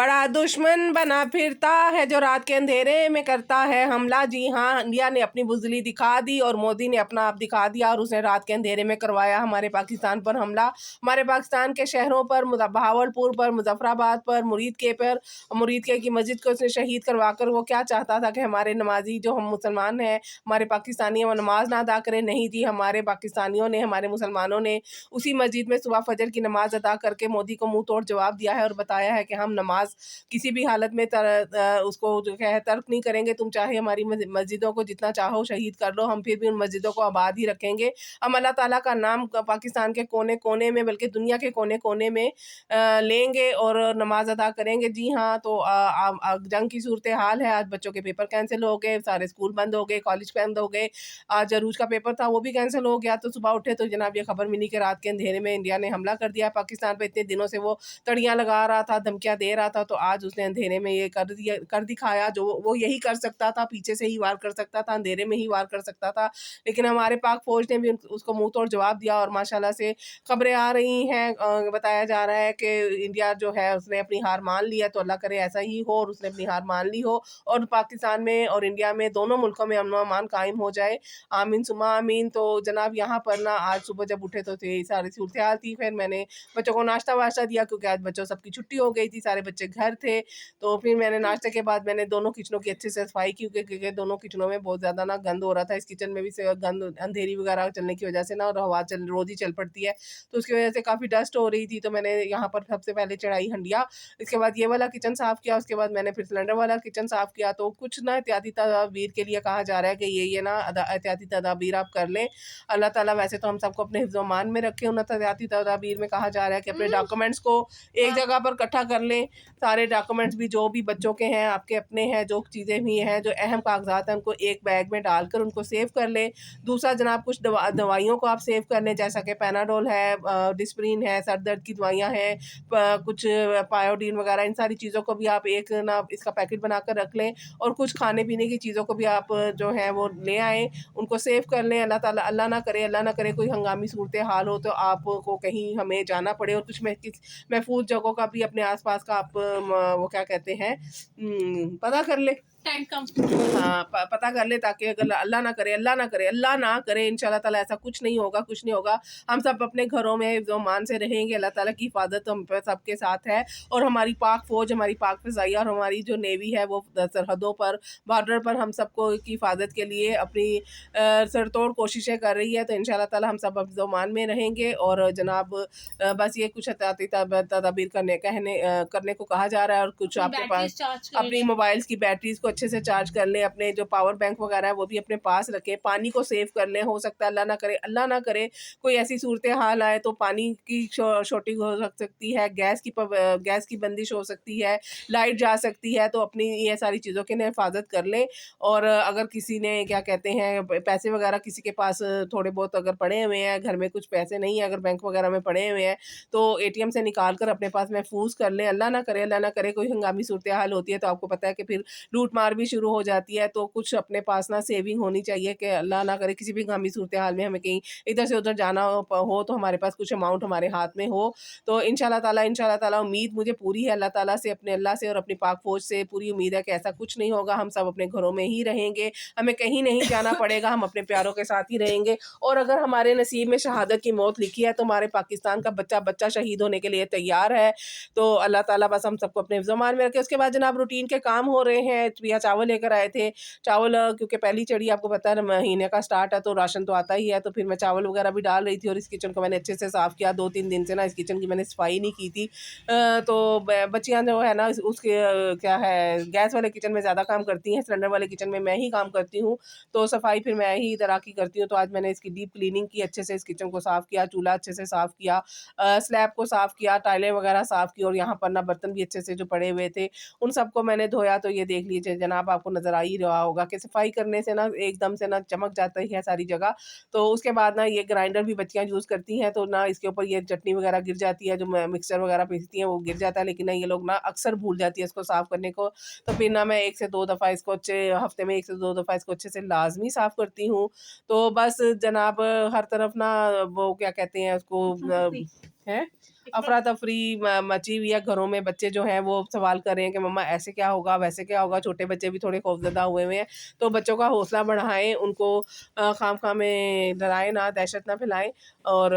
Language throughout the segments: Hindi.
बड़ा दुश्मन बना फिरता है जो रात के अंधेरे में करता है हमला। जी हाँ, इंडिया ने अपनी बुजदली दिखा दी और मोदी ने अपना आप दिखा दिया और उसने रात के अंधेरे में करवाया हमारे पाकिस्तान पर हमला। हमारे पाकिस्तान के शहरों पर, बहावलपुर पर, मुजफ्फराबाद पर, मुरीद के की मस्जिद को उसने शहीद करवा कर वो क्या चाहता था कि हमारे नमाजी जो हम मुसलमान हैं, हमारे पाकिस्तानी, वो नमाज ना अदा करें। नहीं जी, हमारे पाकिस्तानियों ने, हमारे मुसलमानों ने उसी मस्जिद में सुबह फजर की नमाज अदा करके मोदी को मुंह तोड़ जवाब दिया है और बताया है कि हम नमाज किसी भी हालत में उसको जो है तर्क नहीं करेंगे। तुम चाहे हमारी मस्जिदों को जितना चाहो शहीद कर लो, हम फिर भी उन मस्जिदों को आबाद ही रखेंगे। हम अल्लाह ताला का नाम पाकिस्तान के कोने कोने में, बल्कि दुनिया के कोने कोने में लेंगे और नमाज अदा करेंगे। जी हाँ, तो जंग की सूरत हाल है। आज बच्चों के पेपर कैंसिल हो गए, सारे स्कूल बंद हो गए, कॉलेज बंद हो गए। आज अरूज का पेपर था, वो भी कैंसिल हो गया। तो सुबह उठे तो जनाब ये खबर मिली कि रात के अंधेरे में इंडिया ने हमला कर दिया पाकिस्तान पे। इतने दिनों से वो तड़ियां लगा रहा था, धमकियां दे रहा था, तो आज उसने अंधेरे में ये कर दिखाया जो वो यही कर सकता था। पीछे से ही वार कर सकता था, अंधेरे में ही वार कर सकता था, लेकिन हमारे पाक फौज ने भी उसको मुंह तोड़ जवाब दिया। और माशाल्लाह से खबरें आ रही हैं, बताया जा रहा है कि इंडिया जो है उसने अपनी हार मान ली है। तो अल्लाह करे ऐसा ही हो और उसने अपनी हार मान ली हो और पाकिस्तान में और इंडिया में, दोनों मुल्कों में अमन व अमान कायम हो जाए। आमीन सुमा आमीन। तो जनाब यहाँ पर ना आज सुबह जब उठे तो सारी सूरत हाल थी। फिर मैंने बच्चों को नाश्ता वाश्ता दिया क्योंकि आज बच्चों सबकी छुट्टी हो गई थी, सारे बच्चे घर थे। तो फिर मैंने नाश्ते के बाद मैंने दोनों किचनों की अच्छे से सफाई की क्योंकि दोनों किचनों में बहुत ज़्यादा ना गंद हो रहा था। इस किचन में भी गंद, अंधेरी वगैरह चलने की वजह से ना, और हवा रोज़ ही चल पड़ती है, तो उसकी वजह से काफ़ी डस्ट हो रही थी। तो मैंने यहाँ पर सबसे पहले चढ़ाई हंडिया, इसके बाद ये वाला किचन साफ़ किया, उसके बाद मैंने फिर सिलेंडर वाला किचन साफ़ किया। तो कुछ ना एहतियाती तदाबीर के लिए कहा जा रहा है कि ये ना एहतियाती तदाबीर आप कर लें। अल्लाह ताला वैसे तो हम सबको अपने हिफ्ज़-ओ-मान में रखे। उन एहतियाती तदाबीर में कहा जा रहा है कि अपने डॉक्यूमेंट्स को एक जगह पर इकट्ठा कर लें। सारे डॉक्यूमेंट्स भी जो भी बच्चों के हैं, आपके अपने हैं, जो चीज़ें भी हैं, जो अहम कागज़ात हैं, उनको एक बैग में डालकर उनको सेव कर लें। दूसरा जनाब, कुछ दवाइयों को आप सेव कर लें, जैसा कि पैनाडोल है, डिस्प्रिन है, सर दर्द की दवाइयाँ हैं, कुछ पायोडीन वगैरह, इन सारी चीज़ों को भी आप एक ना इसका पैकेट बनाकर रख लें। और कुछ खाने पीने की चीज़ों को भी आप जो है वो ले आएँ, उनको सेव कर लें। अल्लाह ना करे कोई हंगामी सूरत हाल हो तो आपको कहीं हमें जाना पड़े, और कुछ महफूज जगहों का भी अपने आसपास का आप वो क्या कहते हैं, पता कर ले, हाँ, पता कर ले, ताकि अगर अल्लाह ना करे इंशाल्लाह ताला ऐसा कुछ नहीं होगा। हम सब अपने घरों में हिफ्ज़-ओ-मान से रहेंगे। अल्लाह ताला की हिफाजत हम पे सबके साथ है। और हमारी पाक फ़ौज, हमारी पाक फ़िज़ाइया और हमारी जो नेवी है वो सरहदों पर, बॉर्डर पर हम सबको की हिफाजत के लिए अपनी सरतोड़ कोशिशें कर रही है। तो इंशाल्लाह ताला हम सब हिफ्ज़-ओ-मान में रहेंगे। और जनाब बस ये कुछ एहतियाती तदाबीर करने को कहा जा रहा है। और कुछ आपके पास अपनी मोबाइल्स की बैटरीज को अच्छे से चार्ज कर लें, अपने जो पावर बैंक वगैरह है वो भी अपने पास रखें, पानी को सेव कर लें। हो सकता है अल्लाह ना करे कोई ऐसी सूरत हाल आए तो पानी की शॉर्टेज हो सकती है, गैस की बंदिश हो सकती है, लाइट जा सकती है। तो अपनी ये सारी चीज़ों की हिफाजत कर लें। और अगर किसी ने क्या कहते हैं पैसे वगैरह किसी के पास थोड़े बहुत अगर पड़े हुए हैं, घर में कुछ पैसे नहीं है, अगर बैंक वगैरह में पड़े हुए हैं, तो एटीएम से निकाल कर अपने पास महफूज कर लें। अल्लाह ना करे कोई हंगामी सूरत हाल होती है तो आपको पता है कि फिर लूट मार भी शुरू हो जाती है। तो कुछ अपने पास ना सेविंग होनी चाहिए कि अल्लाह ना करे किसी भी हंगामी सूरत हाल में हमें कहीं इधर से उधर जाना हो तो हमारे पास कुछ अमाउंट हमारे हाथ में हो। तो इंशाल्लाह ताला उम्मीद मुझे पूरी है, अल्लाह से और अपनी पाक फौज से पूरी उम्मीद है कि ऐसा कुछ नहीं होगा। हम सब अपने घरों में ही रहेंगे, हमें कहीं नहीं जाना पड़ेगा, हम अपने प्यारों के साथ ही रहेंगे। और अगर हमारे नसीब में शहादत की मौत लिखी है तो हमारे पाकिस्तान का बच्चा शहीद होने के लिए तैयार है। तो अल्लाह ताला बस हम सबको अपने ज़मान में रखे। उसके बाद जनाब रूटीन के काम हो रहे हैं। भैया चावल लेकर आए थे, चावल क्योंकि पहली चढ़ी आपको पता है महीने का स्टार्ट है तो राशन तो आता ही है। तो फिर मैं चावल वगैरह भी डाल रही थी और इस किचन को मैंने अच्छे से साफ़ किया। 2-3 दिन से ना इस किचन की मैंने सफाई नहीं की थी। तो बच्चियाँ जो है ना उसके क्या है, गैस वाले किचन में ज़्यादा काम करती हैं, सिलेंडर वाले किचन में मैं ही काम करती हूँ। तो सफाई फिर मैं ही इधर आके करती हूँ। तो आज मैंने इसकी डीप क्लीनिंग की, अच्छे से इस किचन को साफ़ किया, चूल्हा अच्छे से साफ़ किया, स्लैब को साफ़ किया, टाइलें वगैरह साफ़ की, और यहाँ पर ना बर्तन भी अच्छे से जो पड़े हुए थे उन सबको मैंने धोया। तो ये देख लीजिए जनाब, आपको नज़र आ ही रहा होगा कि सफाई करने से ना एकदम से ना चमक जाता ही है सारी जगह। तो उसके बाद ना ये ग्राइंडर भी बच्चियाँ यूज़ करती हैं तो ना इसके ऊपर ये चटनी वगैरह गिर जाती है, जो मिक्सचर वगैरह पीसती हैं वो गिर जाता है, लेकिन ना ये लोग ना अक्सर भूल जाती है इसको साफ़ करने को। तो फिर ना मैं 1 से 2 दफ़ा इसको हफ्ते में 1 से 2 दफ़ा इसको अच्छे से लाज़मी साफ़ करती हूँ। तो बस जनाब हर तरफ ना वो क्या कहते हैं उसको है अफरा तफरी मची हुई है घरों में। बच्चे जो हैं वो सवाल कर रहे हैं कि मम्मा ऐसे क्या होगा, वैसे क्या होगा। छोटे बच्चे भी थोड़े खौफजदा हुए हुए हैं, तो बच्चों का हौसला बढ़ाएं, उनको खामखा में डराएं ना, दहशत ना फैलाएं और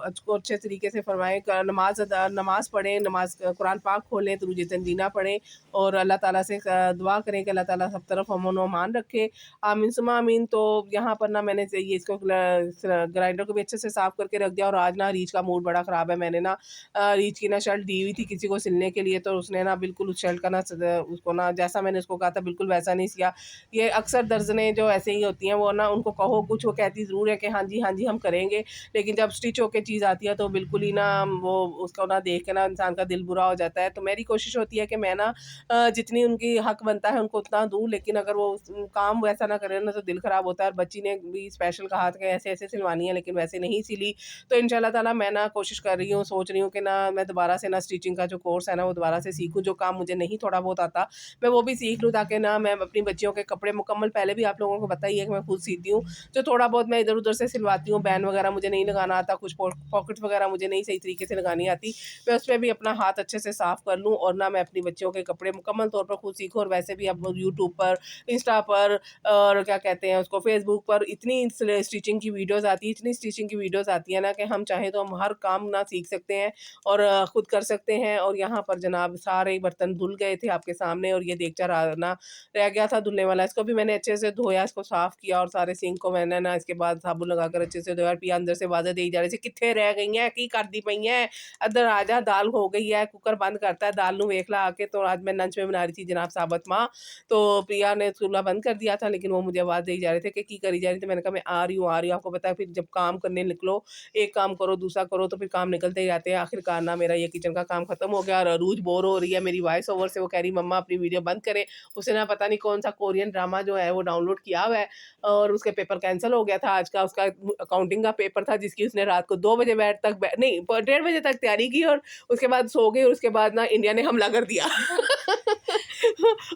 उसको अच्छे तरीके से फरमाएं। नमाज पढ़ें, कुरान पाक खोलें, दुरूद तंजीना पढ़ें और अल्लाह ताला से दुआ करें कि अल्लाह ताला सब तरफ अमन व अमान रखे। आमीन सुमा आमीन। तो यहाँ पर ना मैंने ये इसको ग्राइंडर को भी अच्छे से साफ़ करके रख दिया। और आज ना रीच का मूड बड़ा ख़राब है। मैंने ना रीच की ना शर्ट दी हुई थी किसी को सिलने के लिए, तो उसने ना बिल्कुल उस शर्ट का ना उसको ना जैसा मैंने उसको कहा था बिल्कुल वैसा नहीं सिया। ये अक्सर दर्जनें जो ऐसे ही होती हैं, वो ना उनको कहो कुछ, वो कहती ज़रूर है कि हाँ जी हम करेंगे, लेकिन जब स्टिच होके चीज़ आती है तो बिल्कुल ही ना वो उसको ना देख के ना इंसान का दिल बुरा हो जाता है। तो मेरी कोशिश होती है कि मैं ना जितनी उनकी हक बनता है उनको उतना दूँ, लेकिन अगर वो काम वैसा ना करें ना तो दिल ख़राब होता है। और बच्ची ने भी स्पेशल कहा था कि ऐसे-ऐसे सिलवानी है, लेकिन वैसे नहीं सिली। तो इंशाल्लाह ताला मैं ना कोशिश कर रही हूँ, सोच रही हूँ कि ना मैं दोबारा से ना स्टिचिंग का जो कोर्स है ना वो दोबारा से सीखूँ। जो काम मुझे नहीं थोड़ा बहुत आता मैं वो भी सीख लूँ, ताकि ना मैं अपनी बच्चियों के कपड़े मुकम्मल, पहले भी आप लोगों को पता ही है कि मैं खुद सीती हूँ। जो थोड़ा बहुत मैं इधर-उधर से सिलवाती हूँ, बैन वगैरह मुझे नहीं लगाना आता, कुछ पॉकेट्स वगैरह मुझे नहीं सही तरीके से लगानी आती, मैं उसमें भी अपना हाथ अच्छे से साफ़ कर लूँ और ना मैं अपनी बच्चियों के कपड़े मुकम्मल तौर पर खुद सीखूँ। और वैसे भी अब यूट्यूब पर, इंस्टा पर और क्या कहते हैं उसको, फेसबुक पर इतनी स्टिचिंग की वीडियोज़ आती है, इतनी स्टिचिंग की वीडियोज़ आती है ना कि हम चाहें तो हम हर काम ना सीख सकते हैं और खुद कर सकते हैं। और यहाँ पर जनाब सारे बर्तन धुल गए थे आपके सामने, और ये देगचा ना रह गया था धुलने वाला, इसको भी मैंने अच्छे से धोया, इसको साफ़ किया और सारे सिंक को मैंने ना इसके बाद साबुन लगाकर अच्छे से धोया। पिया अंदर से आवाज़ें दी जा रही थी, कित्थे रह गई हैं, की करदी पई हैं, इधर आ जा, दाल हो गई है, कुकर बंद करता है, दाल नूं वेख ला आके। तो आज मैं लंच में बना रही थी जनाब साबत माँ, तो प्रिया ने चूल्हा बंद कर दिया था, लेकिन वो मुझे आवाज़ दी जा रहे थे कि की करी जा रही थी। मैंने कहा मैं आ रही हूँ, आ रही हूँ। आपको पता है फिर जब काम करने निकलो, एक काम करो, दूसरा करो, तो फिर काम निकलते ही जाते हैं। आखिरकार ना मेरा ये किचन का काम खत्म हो गया और अरूज बोर हो रही है मेरी वॉइस ओवर से। वो कह रही मम्मा अपनी वीडियो बंद करें। उसे ना पता नहीं कौन सा कोरियन ड्रामा जो है वो डाउनलोड किया हुआ है, और उसके पेपर कैंसिल हो गया था आज का। उसका अकाउंटिंग का पेपर था, जिसकी उसने रात को 2 बजे नहीं 1:30 बजे तक तैयारी की, और उसके बाद सो गई। और उसके बाद ना इंडिया ने हमला कर दिया।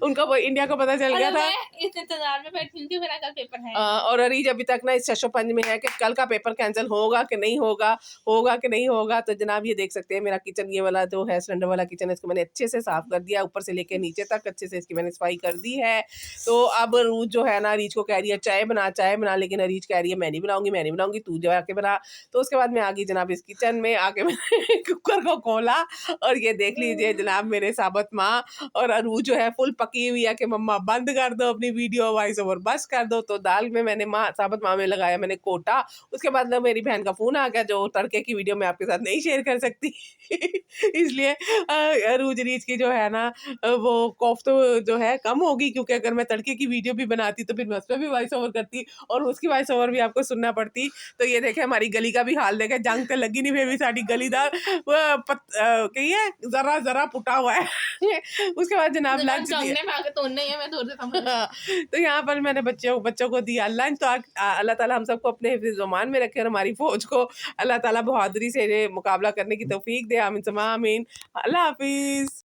उनका इंडिया को पता चल गया था। इस इंतजार में बैठी हूं कि मेरा कल पेपर है। और अरीज अभी तक ना इस शशोपंज में है कि कल का पेपर कैंसिल होगा कि नहीं होगा, होगा कि नहीं होगा। तो जनाब ये देख सकते हैं मेरा किचन, ये वाला जो है सिलेंडर वाला किचन है, इसको मैंने अच्छे से साफ कर दिया, ऊपर से लेके नीचे तक अच्छे से इसकी मैंने सफाई कर दी है। तो अब रूज जो है ना अरीज को कह रही है चाय बना, लेकिन अरीज कह रही है मैं नहीं बनाऊंगी, तू जो आके बना। तो उसके बाद मैं आ गई जनाब इस किचन में, आके मैंने कुकर को खोला और ये देख लीजिए जनाब मेरे साबत माँ और अरूज जो है फुल पकी हुई है कि मम्मा बंद कर दो अपनी वीडियो, वॉइस ओवर बस कर दो। तो दाल में मैंने साबत माँ में लगाया मैंने कोटा। उसके बाद ना मेरी बहन का फ़ोन आ गया, जो तड़के की वीडियो मैं आपके साथ नहीं शेयर कर सकती। इसलिए अरूज रीच की जो है ना वो कोफ्तो जो है कम होगी, क्योंकि अगर मैं तड़के की वीडियो भी बनाती तो फिर मैं उस पर भी वॉइस ओवर करती और उसकी वॉइस ओवर भी आपको सुनना पड़ती। तो ये देखे हमारी गली का भी हाल देखे, जंग तो लगी नहीं, फिर भी साड़ी गलीदार कही है जरा जरा पुटा हुआ है। उसके बाद जनाब लंच तो यहाँ पर मैंने बच्चों को दिया लंच। तो अल्लाह ताला हम सबको अपने हिफ्ज़ ज़मान में रखे और हमारी फौज को अल्लाह ताला बहादुरी से मुकाबला करने की तौफीक दे। आमीन समा आमीन। अल्लाह हाफिज़।